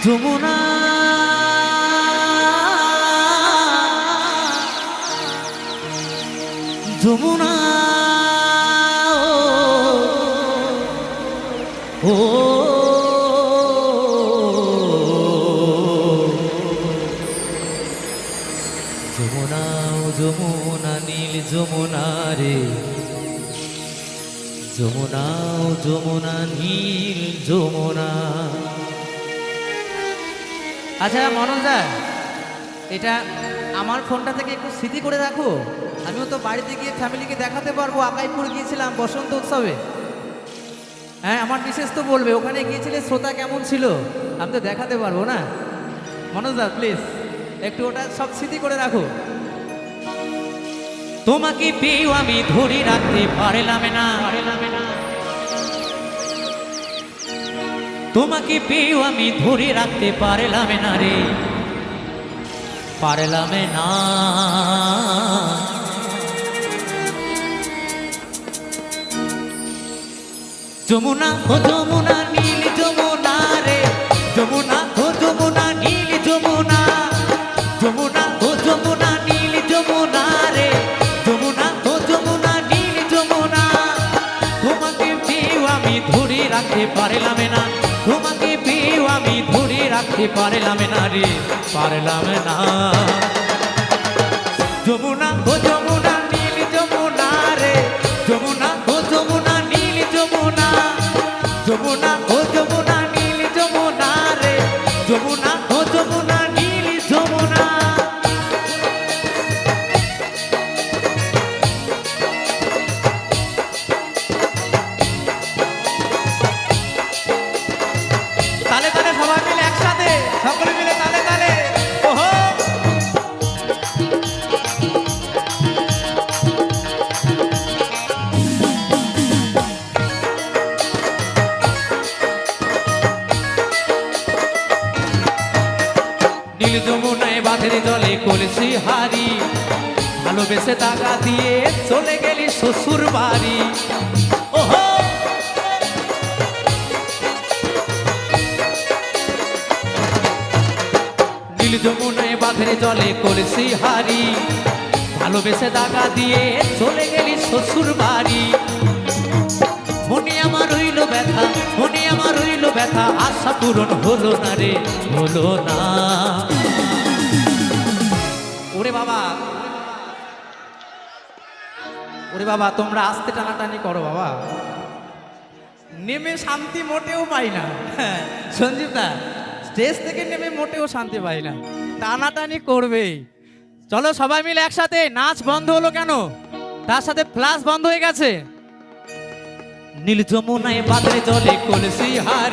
যমুনা যমুনা ও যমুনা যমুনা নীল যমুনা রে যমুনা যমুনা নীল যমুনা। আচ্ছা মনোজদা, এটা আমার ফোনটা থেকে একটু স্মৃতি করে রাখো। আমিও তো বাড়িতে গিয়ে ফ্যামিলিকে দেখাতে পারবো। আকাইপুর গিয়েছিলাম বসন্ত উৎসবে। হ্যাঁ, আমার বিশেষ তো বলবে ওখানে গিয়েছিলে শ্রোতা কেমন ছিল, আমি তো দেখাতে পারবো না। মনোজদা প্লিজ একটু ওটা সব স্মৃতি করে রাখো। তোমাকে পেয়েও আমি ধরে রাখতে পারলাম না, তোমাকে পেয়েও আমি ধরে রাখতে পারলাম না রে, পারলাম না। যমুনা ও যমুনা নীল যমুনা রে, যমুনা ও যমুনা নীল যমুনা, যমুনা ও যমুনা নীল যমুনা রে, যমুনা ও যমুনা নীল যমুনা। তোমাকে পেয়েও আমি ধরে রাখতে পারলাম না, তোমাকে পেয়েও আমি ধরে রাখতে পারলাম না রে, পারলাম না। যমুনা ও যমুনা নীল যমুনা রে, যমুনা ও যমুনা নীল যমুনা, যমুনা ও যমুনা নীল যমুনা রে, যমুনা ও যমুনা নীল যমুনা। তালে তালে সবাই মিলে একসাথে, সকলে মিলে তালে তালে। ওহো নীল যমুনায় বাঁধের জলে কলসি হারি, ভালোবেসে টাকা দিয়ে চলে গেলি শ্বশুর বাড়ি। ওহো নীল যমুনায় বাঁধের জলে কলসি হারি, ভালোবেসে টাকা দিয়ে চলে গেলি শ্বশুর বাড়ি। মনে আমার রইল ব্যথা, মনে আমার রইল ব্যথা, আশা পূরণ হলো না রে, হলো না। ওরে বাবা, ওরে বাবা, তোমরা আস্তে টানাটানি করো বাবা, নেমে শান্তি মোটেও পাই না। সঞ্জীব দা, স্টেজ থেকে নেমে মোটেও শান্তি পাই না, টানাটানি করবেই। চলো সবাই মিলে একসাথে। নাচ বন্ধ হলো কেন? তার সাথে ফ্লাশ বন্ধ হয়ে গেছে। নীল যমুনায় বাঁধের জলে কলসি হারি।